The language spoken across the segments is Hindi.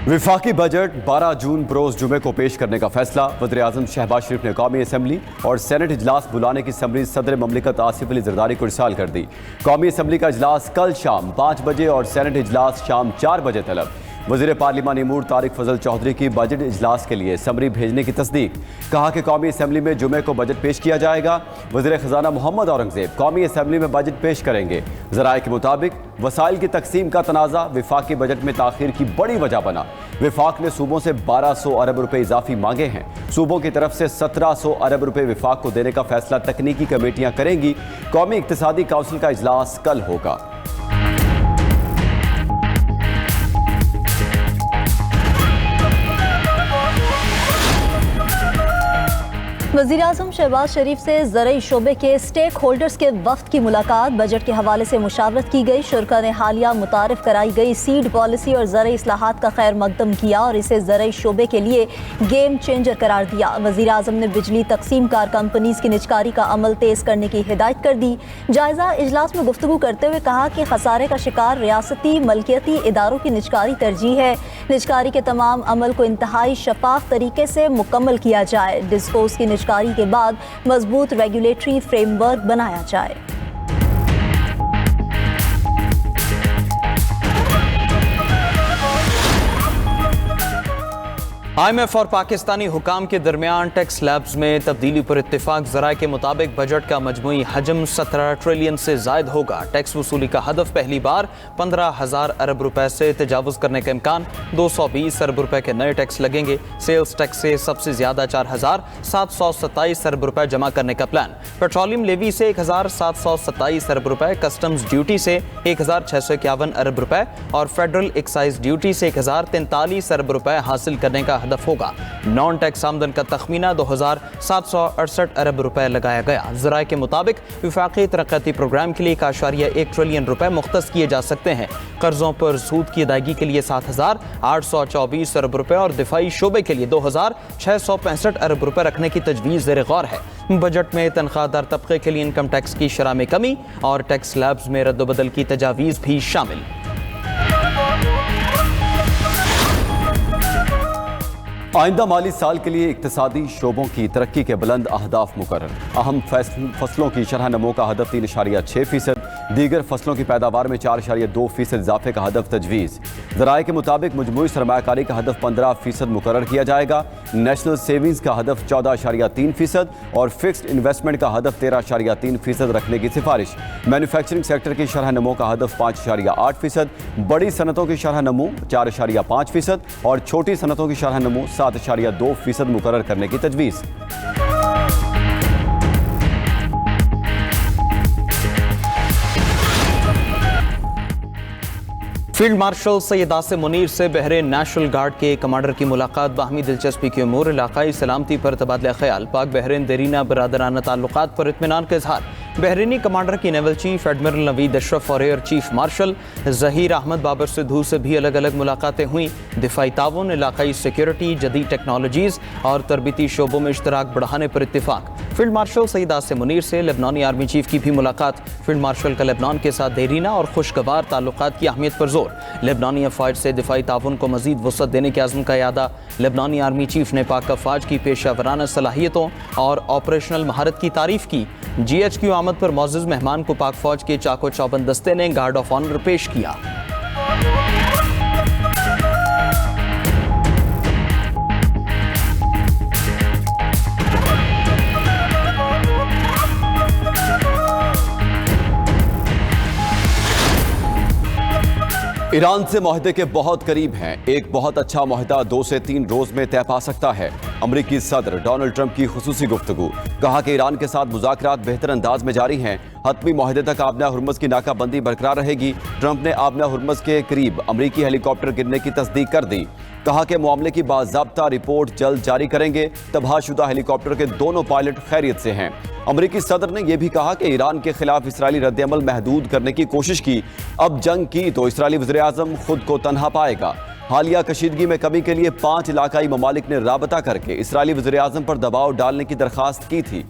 विफाकी बजट 12 जून बरोज जुमे को पेश करने का फैसला। वज़ीर-ए-आज़म शहबाज शरीफ ने कौमी असम्बली और सेनेट इजलास बुलाने की समरी सदर ममलिकत आसिफ अली जरदारी को इरसाल कर दी। कौमी असम्बली का इजलास कल शाम 5 बजे और सेनेट इजलास शाम 4 बजे तलब। वज़ीर पार्लिमानी अमूर तारिक फजल चौधरी की बजट इजलास के लिए समरी भेजने की तस्दीक। कहा कि कौमी असम्बली में जुमे को बजट पेश किया जाएगा। वज़ीर ख़जाना मोहम्मद औरंगज़ेब कौमी असम्बली में बजट पेश करेंगे। ज़राए के मुताबिक वसाइल की तकसीम का तनाज़ा विफाकी बजट में ताख़ीर की बड़ी वजह बना। विफाक ने सूबों से 1200 अरब रुपए इजाफी मांगे हैं। सूबों की तरफ से 1700 अरब रुपए विफाक को देने का फैसला तकनीकी कमेटियां करेंगी। कौमी इक्तिसादी काउंसिल का इजलास कल होगा। वज़ीर-ए-आज़म शहबाज शरीफ से ज़रई शोबे के स्टेक होल्डर्स के वफ्द की मुलाकात। बजट के हवाले से मुशावरत की गई। शुरा ने हालिया मुतारिफ कराई गई सीड पॉलिसी और ज़रई इस्लाहात का खैर मकदम किया और इसे ज़रई शोबे के लिए गेम चेंजर करार दिया। वज़ीर-ए-आज़म ने बिजली तकसीम कार कंपनीज की निजकारी का अमल तेज़ करने की हिदायत कर दी। जायज़ा इजलास में गुफ्तगू करते हुए कहा कि खसारे का शिकार रियासती मलकियती इदारों की निजकारी तरजीह है। निजकारी के तमाम अमल को इंतहाई शफाफ तरीके से मुकम्मल किया जाए। डिस्कोस की निजकारी के बाद मजबूत रेगुलेटरी फ्रेमवर्क बनाया जाए। IMF और पाकिस्तानी हुकाम के दरमियान टैक्स स्लैब्स में तब्दीली पर इत्तेफाक। ज़राए के मुताबिक बजट का मजमूई हजम 17 ट्रिलियन से जायद होगा। टैक्स वसूली का हदफ पहली बार 15,000 अरब रुपए से तजावुज़ करने का इम्कान। 220 अरब रुपए के नए टैक्स लगेंगे। सेल्स टैक्स से सबसे ज्यादा 4,727 अरब रुपए जमा करने का प्लान। पेट्रोलियम लेवी से 1,727 अरब रुपए, कस्टम्स ड्यूटी से 1,651 अरब रुपए और फेडरल एक्साइज ड्यूटी से 1,043 अरब रुपए हासिल करने का हदफ होगा। नॉन टैक्स आमदन का तखमीना 2,768 अरब रुपए लगाया गया। ज़राए के मुताबिक विफाकी तरक्याती प्रोग्राम के लिए 1.1 ट्रिलियन रुपए मुख्तस किए जा सकते हैं। कर्जों पर सूद की अदायगी के लिए 7,824 अरब रुपए और दिफाई शोबे के लिए 2,665 अरब रुपए रखने की तजवीज़ ज़ेर गौर है। बजट में तनख्वाहदार तबके के लिए इनकम टैक्स की शरह में कमी और टैक्स स्लैब्स में रद्दबदल की तजावीज़ भी शामिल। आइंदा माली साल के लिए इक्तिसादी शोबों की तरक्की के बुलंद अहदाफ मुकर्रर। अहम फसलों की शरह नमो का हदफ 3.6%, दीगर फसलों की पैदावार में 4.2% इजाफे का हदफ तजवीज़। ज़राए के मुताबिक मजमूई सरमायाकारी का हदफ 15% मुकर्रर किया जाएगा। नेशनल सेविंग्स का हदफ 14.3% और फिक्स्ड इन्वेस्टमेंट का हदफ 13.3% रखने की सिफारिश। मैन्युफैक्चरिंग सेक्टर की शरह नमो का हदफ 5.8%, बड़ी सनतों की शरह नमो 4.5% और छोटी सनतों की शरह नमो 7.2% मुकर्रर करने की तजवीज़। फील्ड मार्शल सैयद आसिम मुनीर से बहरीन नेशनल गार्ड के कमांडर की मुलाकात। बाहमी दिलचस्पी की उमूर, इलाकाई सलामती पर तबादला ख्याल, पाक बहरीन देरीना बरादराना ताल्लुकात पर इत्मीनान का इजहार। बहरीनी कमांडर की naval chief admiral Naveed Ashraf और air chief marshal Zaheer Ahmed Babar Sidhu से भी अलग अलग मुलाकातें हुई। दिफाई ताउन, इलाकाई सिक्योरिटी, जदीद टेक्नोलॉजीज़ और तरबीती शोबों में इश्तराक बढ़ाने पर इत्तेफाक। फील्ड मार्शल सैयद आसिम मुनीर से लेबनानी आर्मी चीफ की भी मुलाकात। फील्ड मार्शल का लेबनान के साथ देरीना और खुशगवार ताल्लुकात की अहमियत पर जोर। लेबनानी अफवाज से दिफाई ताउन को मजीद वसअत देने के आज़म का यादा। लेबनानी आर्मी चीफ ने पाक अफवाज की पेशावराना सलाहियतों और ऑपरेशनल महारत की तारीफ की। GHQ आमद पर मौजूद मेहमान को पाक फौज के चाको चौबंद दस्ते ने गार्ड ऑफ ऑनर पेश किया। ईरान से मुआहदे के बहुत करीब हैं। एक बहुत अच्छा मुआहदा 2 से 3 रोज में तय पा सकता है। अमरीकी सदर डोनाल्ड ट्रंप की खुसूसी गुफ्तगू। कहा कि ईरान के साथ मुज़ाकरात बेहतर अंदाज में जारी हैं। हतमी मुआहदे तक आबना हुर्मुज़ की नाकाबंदी बरकरार रहेगी। ट्रंप ने आबना हुर्मुज़ के करीब अमरीकी हेलीकॉप्टर गिरने की तस्दीक कर दी। कहा कि मामले की बाज़ाब्ता रिपोर्ट जल्द जारी करेंगे। तबाहशुदा हेलीकॉप्टर के दोनों पायलट खैरियत से हैं। अमरीकी सदर ने यह भी कहा कि ईरान के खिलाफ इसराइली रद्दअमल महदूद करने की कोशिश की। अब जंग की तो इसराइली वज़ीर-ए-आज़म खुद को तन्हा पाएगा। हालिया कशीदगी में कमी के लिए 5 इलाकाई ममालिक ने राबता करके इसराइली वज़ीर-ए-आज़म पर दबाव डालने की दरख्वास्त की थी।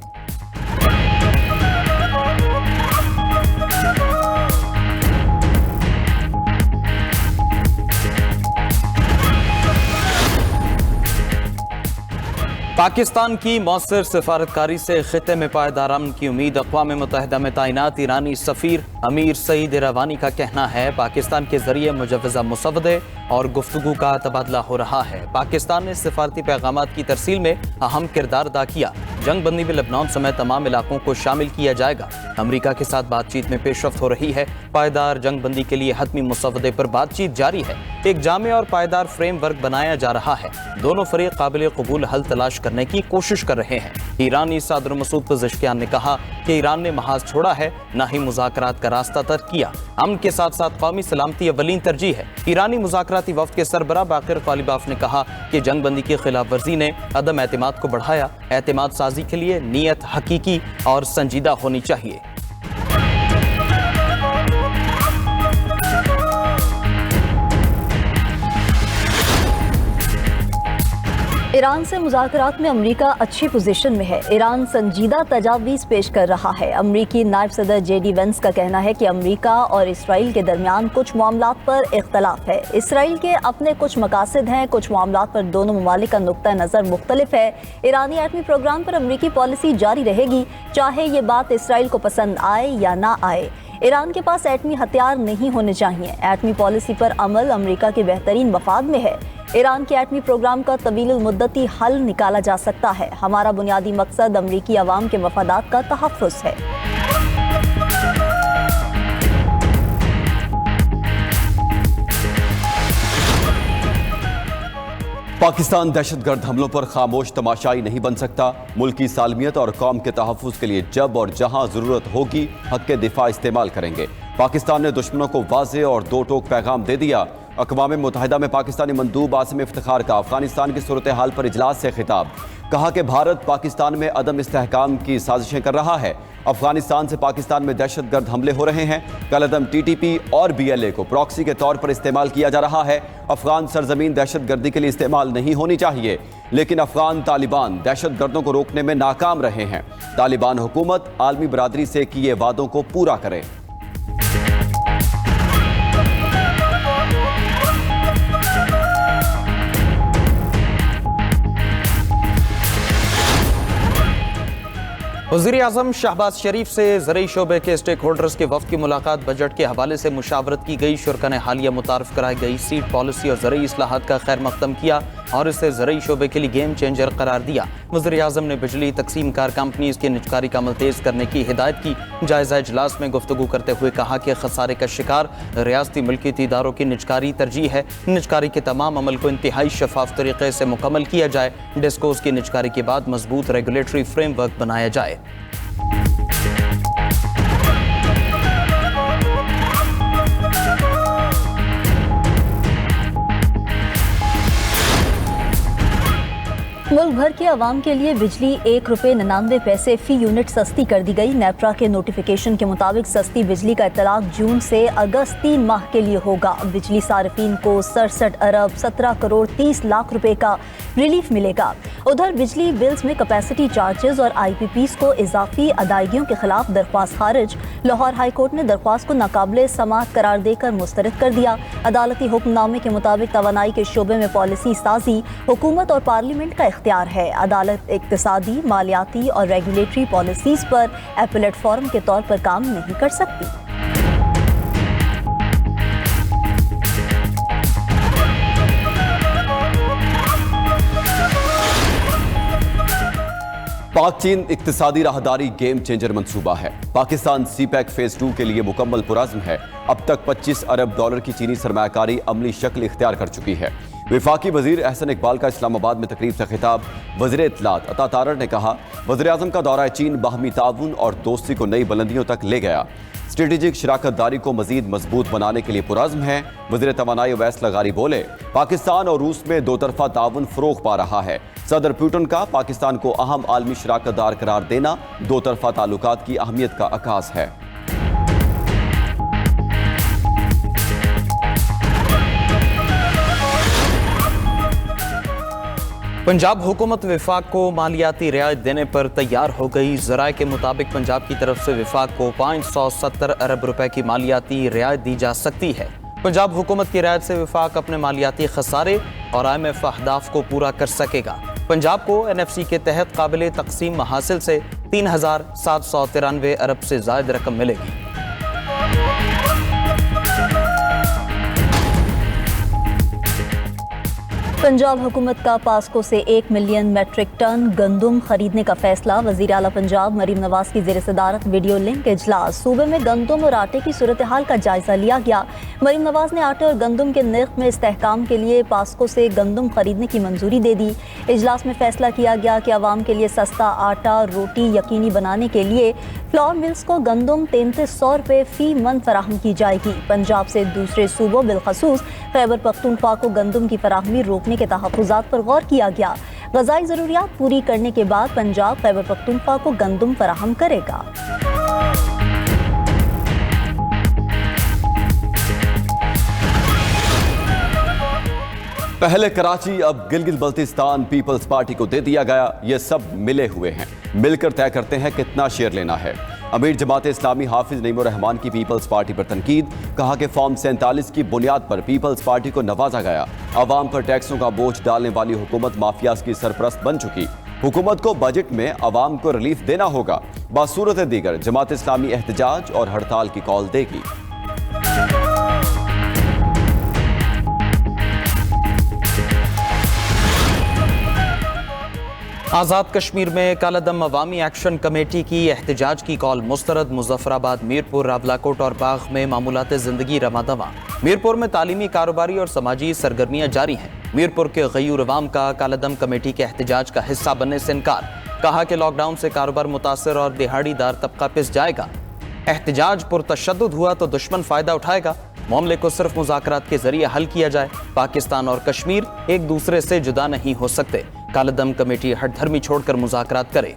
पाकिस्तान की मौसर सिफारतकारी से खिते में पायदार अमन की उम्मीद। अक़वाम मुत्तहिदा में तैनात ईरानी सफ़ीर अमीर सईद इरावानी का कहना है पाकिस्तान के जरिए मुजव्वज़ा मुसवदे और गुफ्तगू का तबादला हो रहा है। पाकिस्तान ने सिफारती पैगामात की तरसील में अहम किरदार अदा किया। जंग बंदी में लेबनान समेत तमाम इलाकों को शामिल किया जाएगा। अमरीका के साथ बातचीत में पेशरफ्त हो रही है। पायदार जंग बंदी के लिए हतमी मुसवदे पर बातचीत जारी है। एक जामे और पायदार फ्रेमवर्क बनाया जा रहा है। दोनों फरीक काबिल कबूल हल तलाश करने की कोशिश कर रहे हैं। ईरानी सदर मसूद पज़ेश्कियान ने कहा कि ईरान ने महाज छोड़ा है, न ही मुज़ाकरात का रास्ता तर्क किया। अमन के साथ साथ कौमी सलामती अव्वलीन तरजीह है। ईरानी मुज़ाकराती वफ़द के सरबराह बाक़िर ग़ालिबाफ ने कहा कि जंग बंदी की खिलाफ वर्जी ने अदम एतमाद को बढ़ाया। एतमाद साजी के लिए नीयत हकीकी और संजीदा होनी चाहिए। ईरान से मुज़ाकरात में अमरीका अच्छी पोजीशन में है। ईरान संजीदा तजावीज़ पेश कर रहा है। अमरीकी नायब सदर JD वेंस का कहना है कि अमरीका और इसराइल के दरमियान कुछ मामलात पर इख्तलाफ है। इसराइल के अपने कुछ मकासद हैं, कुछ मामलात पर दोनों ममालिक का नुक्ता नज़र मुख्तलिफ है। ईरानी एटमी प्रोग्राम पर अमरीकी पॉलिसी जारी रहेगी, चाहे ये बात इसराइल को पसंद आए या ना आए। ईरान के पास एटमी हथियार नहीं होने चाहिए। एटमी पॉलिसी पर अमल अमरीका के बेहतरीन मफाद में है। ईरान के एटमी प्रोग्राम का तवील मुद्दती हल निकाला जा सकता है। हमारा बुनियादी मकसद अमरीकी अवाम के मफादात का तहफ़्फ़ुज़ है। पाकिस्तान दहशतगर्द हमलों पर खामोश तमाशाई नहीं बन सकता। मुल्क की सालमियत और कौम के तहफ़्फ़ुज़ के लिए जब और जहां ज़रूरत होगी हक़ के दिफा इस्तेमाल करेंगे। पाकिस्तान ने दुश्मनों को वाज़े और दो टोक पैगाम दे दिया। अक़वाम मुत्तहिदा में पाकिस्तानी मंदूब आसिम इफ्तिखार का अफगानिस्तान की सूरत हाल पर इजलास से खिताब। कहा कि भारत पाकिस्तान में अदम इस्तेहकाम की साजिशें कर रहा है। अफगानिस्तान से पाकिस्तान में दहशतगर्द हमले हो रहे हैं। कलअदम TTP और BLA को प्रॉक्सी के तौर पर इस्तेमाल किया जा रहा है। अफगान सरजमीन दहशतगर्दी के लिए इस्तेमाल नहीं होनी चाहिए, लेकिन अफगान तालिबान दहशतगर्दों को रोकने में नाकाम रहे हैं। तालिबान हुकूमत आलमी बरादरी से किए वादों को पूरा करे। वज़ीर आज़म शहबाज शरीफ से ज़रई शोबे के स्टेक होल्डर्स के वफ़द की मुलाकात। बजट के हवाले से मुशावरत की गई। शुरा ने हालिया मुतारफ़ कराई गई सीड पॉलिसी और ज़रई इस्लाहात का खैर मक़दम किया और इसे ज़रई शोबे के लिए गेम चेंजर करार दिया। वज़ीर आज़म ने बिजली तकसीम कार कंपनीज़ की निजकारी का अमल तेज़ करने की हिदायत की। जायज़ा इजलास में गुफ्तगू करते हुए कहा कि खसारे का शिकार रियासती मिल्कियती इदारों की निजकारी तरजीह है। निजकारी के तमाम अमल को इंतहाई शफाफ तरीके से मुकम्मल किया जाए। डिस्कोस की निजकारी के बाद मजबूत रेगुलेटरी फ्रेमवर्क बनाया जाए। मुल्क भर के अवाम के लिए बिजली ₹1.99 फी यूनिट सस्ती कर दी गई। नेपरा के नोटिफिकेशन के मुताबिक सस्ती बिजली का इतलाक जून से अगस्त 3 माह के लिए होगा। बिजली सार्फिन को 67 अरब 17 करोड़ 30 लाख रुपए का रिलीफ मिलेगा। उधर बिजली बिल्स में कैपेसिटी चार्जेस और IPPs को इजाफी अदायगियों के खिलाफ दरख्वास्त खारिज। लाहौर हाई कोर्ट ने दरख्वास्त को नाकाबिले समाअत करार देकर मुस्तरद कर दिया। अदालती हुक्मनामे के मुताबिक तवानाई के शोबे में पॉलिसी साजी हुकूमत और पार्लियामेंट का इख्तियार है। अदालत इक्तिसादी, मालियाती और रेगुलेटरी पॉलिसीज पर एपेलेट फॉर्म के तौर पर काम नहीं कर सकती। पाक चीन इक्तिसादी राहदारी गेम चेंजर मंसूबा है। पाकिस्तान CPEC फेज 2 के लिए मुकम्मल पुरज़्म है। अब तक $25 अरब की चीनी सरमायाकारी अमली शक्ल इख्तियार कर चुकी है। वफाकी वजीर अहसन इकबाल का इस्लामाबाद में तकरीब से खिताब। वज़ीर इत्तलात अता तारड़ ने कहा वज़ीर आज़म का दौरा चीन बाहमी ताउन और दोस्ती को नई बुलंदियों तक ले गया। स्ट्रेटेजिक शराकत दारी को मजीद मजबूत बनाने के लिए पुरज़्म है। वज़ीर तवानाई उवैस लगारी बोले पाकिस्तान और रूस में दो तरफा ताउन फ़रोग़ पा रहा है। सदर पुतिन का पाकिस्तान को अहम आलमी शराकत दार करार देना दो तरफा ताल्लुकात की अहमियत का अकास है। पंजाब हुकूमत विफाक को मालियाती रियायत देने पर तैयार हो गई। ज़राए के मुताबिक पंजाब की तरफ से विफाक को 570 अरब रुपए की मालियाती रियायत दी जा सकती है। पंजाब हुकूमत की रियायत से विफाक अपने मालियाती खसारे और IMF अहदाफ को पूरा कर सकेगा। पंजाब को NFC के तहत काबिल तकसीम हासिल से 3,793 अरब से ज्यादा रकम मिलेगी। पंजाब हुकूमत का पास्को से 1 मिलियन मेट्रिक टन गंदम खरीदने का फैसला। वज़ीर आला पंजाब मरीम नवाज की ज़ेर सदारत वीडियो लिंक इजलास। सूबे में गंदम और आटे की सूरत हाल का जायजा लिया गया। मरीम नवाज ने आटे और गंदम के नर्ख में इस्तेहकाम के लिए पास्को से गंदम खरीदने की मंजूरी दे दी। इजलास में फैसला किया गया कि आवाम के लिए सस्ता आटा रोटी यकीनी बनाने के लिए फ्लोर मिल्स को गंदम 3300 रुपये फी मन फराहम की जाएगी। पंजाब से दूसरे सूबों बिलखसूस खैबर पख्तूनख्वा को गंदम की फराहमी रोकने के तहफ़्फ़ुज़ात पर गौर किया गया। ग़ज़ाई ज़रूरियात पूरी करने के बाद पंजाब खैबर पख्तूनख्वा को गंदम फराहम करेगा। पहले कराची अब गिलगित बल्तिस्तान पीपल्स पार्टी को दे दिया गया। ये सब मिले हुए हैं, मिलकर तय करते हैं कितना शेयर लेना है। अमीर जमात इस्लामी हाफिज नईमुर रहमान की पीपल्स पार्टी पर तनकीद। कहा कि फॉर्म 47 की बुनियाद पर पीपल्स पार्टी को नवाजा गया। आवाम पर टैक्सों का बोझ डालने वाली हुकूमत माफियाज की सरपरस्त बन चुकी। हुकूमत को बजट में आवाम को रिलीफ देना होगा। बासूरत दीगर जमात इस्लामी एहतजाज और हड़ताल की कॉल देगी। आज़ाद कश्मीर में कालादम अवामी एक्शन कमेटी की एहतजाज की कॉल मुस्तरद। मुजफ्फराबाद, मीरपुर, रावलाकोट और बाग में मामूलात ज़िंदगी रवादवा। मीरपुर में तालीमी, कारोबारी और समाजी सरगर्मियाँ जारी हैं। मीरपुर के गयूर अवाम का कालादम कमेटी के एहतजाज का हिस्सा बनने से इनकार। कहा कि लॉकडाउन से कारोबार मुतासर और दिहाड़ीदार तबका पिस जाएगा। एहतजाज पुरतशद्दुद हुआ तो दुश्मन फ़ायदा उठाएगा। मामले को सिर्फ मुज़ाकरात के जरिए हल किया जाए। पाकिस्तान और कश्मीर एक दूसरे से जुदा नहीं हो सकते। कालादम कमेटी हठधर्मी छोड़कर मुज़ाकरात करे।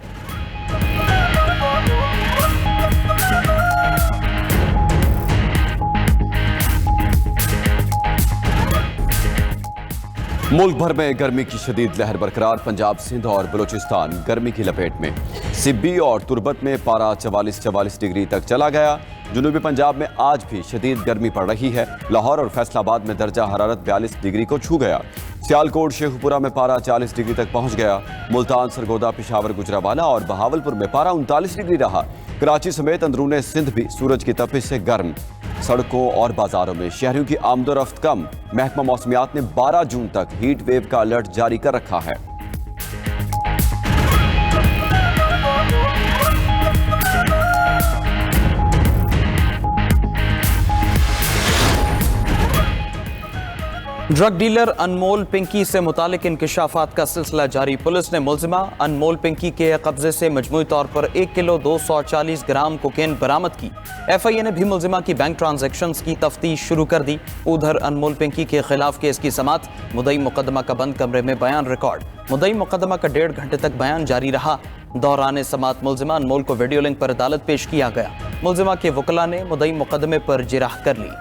मुल्क भर में गर्मी की शदीद लहर बरकरार। पंजाब, सिंध और बलूचिस्तान गर्मी की लपेट में। सिब्बी और तुरबत में पारा 44 डिग्री तक चला गया। जनूबी पंजाब में आज भी शदीद गर्मी पड़ रही है। लाहौर और फैसलाबाद में दर्जा हरारत 42 डिग्री को छू गया। सियालकोट, शेखुपुरा में पारा 40 डिग्री तक पहुंच गया। मुल्तान, सरगोदा, पेशावर, गुजरावाला और बहावलपुर में पारा 39 डिग्री रहा। कराची समेत अंदरूने सिंध भी सूरज की तपिश से गर्म। सड़कों और बाजारों में शहरियों की आमदोरफ्त कम। महकमा मौसमियात ने 12 जून तक हीट वेव का अलर्ट जारी कर रखा है। ड्रग डीलर अनमोल पिंकी से मुतालिक इंकिशाफात का सिलसिला जारी। पुलिस ने मुल्जिमा अनमोल पिंकी के कब्जे से मजमूई तौर पर 1 किलो 240 ग्राम कोकेन बरामद की। FIA ने भी मुल्जिमा की बैंक ट्रांजैक्शंस की तफ्तीश शुरू कर दी। उधर अनमोल पिंकी के खिलाफ केस की समात। मुद्दई मुकदमा का बंद कमरे में बयान रिकॉर्ड। मुद्दई मुकदमा का 1.5 घंटे तक बयान जारी रहा। दौरान समात मुल्जिमा अनमोल को वीडियो लिंक पर अदालत पेश किया गया। मुल्जिमा के वकला ने मुद्दई मुकदमे पर जिराह कर ली।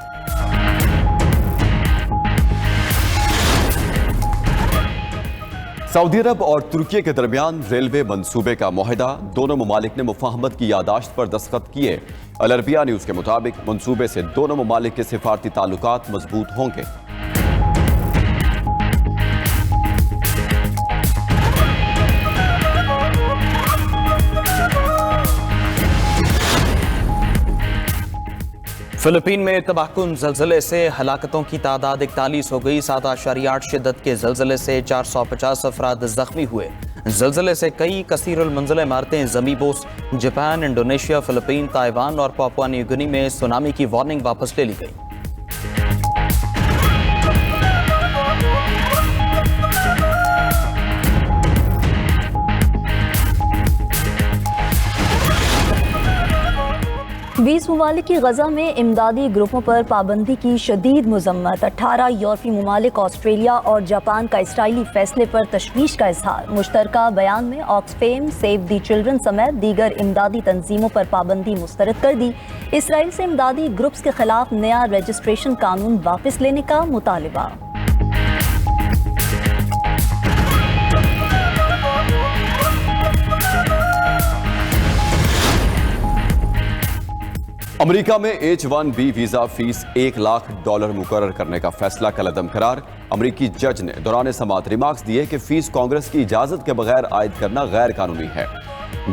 सऊदी अरब और तुर्की के दरमियान रेलवे मंसूबे का मुआहदा। दोनों ममालिक ने मुफाहमत की यादाश्त पर दस्तखत किए। अल अरबिया न्यूज़ के मुताबिक मंसूबे से दोनों ममालिक के सिफारती ताल्लुकात मजबूत होंगे। फिलिपीन में तबाहकुन ज़लज़ले से हलाकतों की तादाद 41 हो गई। 7.8 शिद्दत के ज़लज़ले से 450 अफराद जख्मी हुए। ज़लज़ले से कई कसीरुल मंजिल इमारतें ज़मींदोज़। जापान, इंडोनेशिया, फिलिपीन, ताइवान और पापुआ न्यू गिनी में सुनामी की वार्निंग वापस ले ली गई। बीस ममालिक की गजा में इमदादी ग्रुपों पर पाबंदी की शदीद मजम्मत। 18 यूरोपीय ममालिक, ऑस्ट्रेलिया और जापान का इसराइली फैसले पर तशवीश का इजहार। मुश्तरका बयान में ऑक्सफेम, सेव दी चिल्ड्रन समेत दीगर इमदादी तंजीमों पर पाबंदी मुस्तरद कर दी। इसराइल से इमदादी ग्रुप्स के खिलाफ नया रजिस्ट्रेशन कानून वापस लेने का मुतालबा। अमेरिका में H-1B वीजा फीस $1 लाख मुकर्रर करने का फैसला कलअदम करार। अमेरिकी जज ने दौरान समाअत रिमार्क्स दिए कि फीस कांग्रेस की इजाजत के बगैर आयद करना गैर कानूनी है।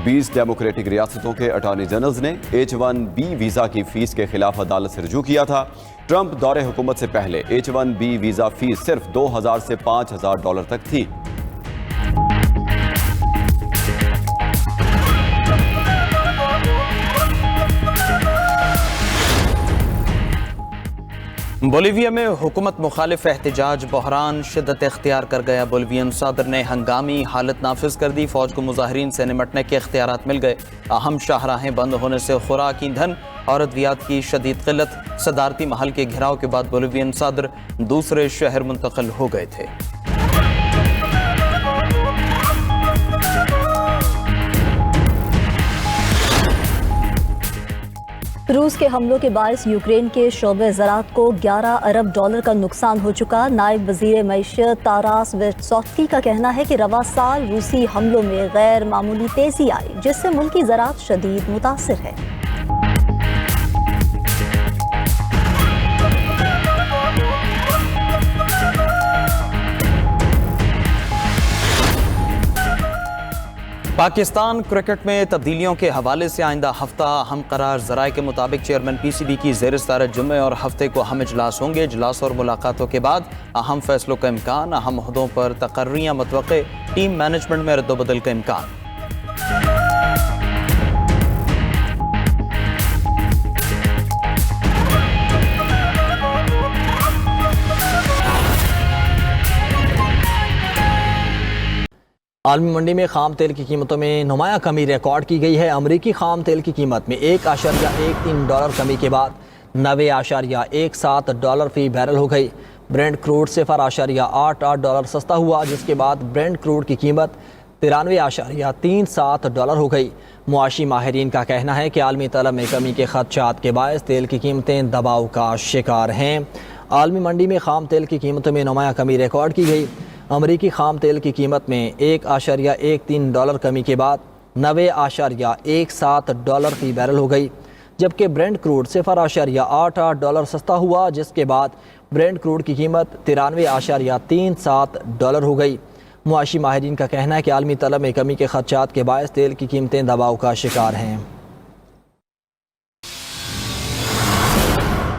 20 डेमोक्रेटिक रियासतों के अटॉर्नी जनरल्स ने H-1B वीजा की फीस के खिलाफ अदालत से रुजू किया था। ट्रंप दौरे हुकूमत से पहले H-1B वीजा फीस सिर्फ $2,000 से $5,000 तक थी। बोलीविया में हुकूमत मुखालिफ एहतजाज बहरान शिद्दत इख्तियार कर गया। बोलीवियन सदर ने हंगामी हालत नाफिज कर दी। फौज को मुजाहिरीन से निमटने के इख्तियारात मिल गए। अहम शाहराहें बंद होने से खुराक, ईंधन और अद्वियात की शदीद किल्लत। सदारती महल के घेराव के बाद बोलीवियन सदर दूसरे शहर मुंतकिल हो गए थे। रूस के हमलों के बायस यूक्रेन के शोबे ज़राअत को $11 अरब का नुकसान हो चुका। नायब वज़ीर मईशत तारास वेस्टसॉफ्स्की का कहना है कि रवा साल रूसी हमलों में गैर मामूली तेज़ी आई, जिससे मुल्की ज़राअत शदीद मुतासिर है। पाकिस्तान क्रिकेट में तब्दीलियों के हवाले से आइंदा हफ्ता अहम करार। ज़राए के मुताबिक चेयरमैन PCB की ज़ेर सदारत जुम्मे और हफ्ते को अहम इजलास होंगे। इजलास और मुलाकातों के बाद अहम फैसलों का इम्कान। अहम ओहदों पर तकर्रियाँ मतवक़्क़े। टीम मैनेजमेंट में रद्दोबदल का इम्कान। आलमी मंडी में खाम तेल की कीमतों में नुमाया कमी रिकॉर्ड की गई है। अमरीकी खाम तेल की कीमत में $1.13 कमी के बाद $90.17 फी बैरल हो गई। ब्रेंट क्रूड $0.88 सस्ता हुआ, जिसके बाद ब्रेंट क्रूड की कीमत $93.37 हो गई। मुआशी माहिरीन का कहना है कि आलमी तलब में कमी के खदशात के बायस तेल की कीमतें दबाव का शिकार हैं। आलमी मंडी में खाम तेल की कीमतों में नुमाया कमी रिकॉर्ड की गई। अमरीकी खाम तेल की कीमत में $1.13 कमी के बाद $90.17 फी बैरल हो गई, जबकि ब्रेंट क्रूड $0.88 सस्ता हुआ, जिसके बाद ब्रेंट क्रूड की कीमत $93.37 हो गई। मुआशी माहिरीन का कहना है कि आलमी तलब में कमी के खदशात के बायस तेल की कीमतें दबाव का शिकार हैं।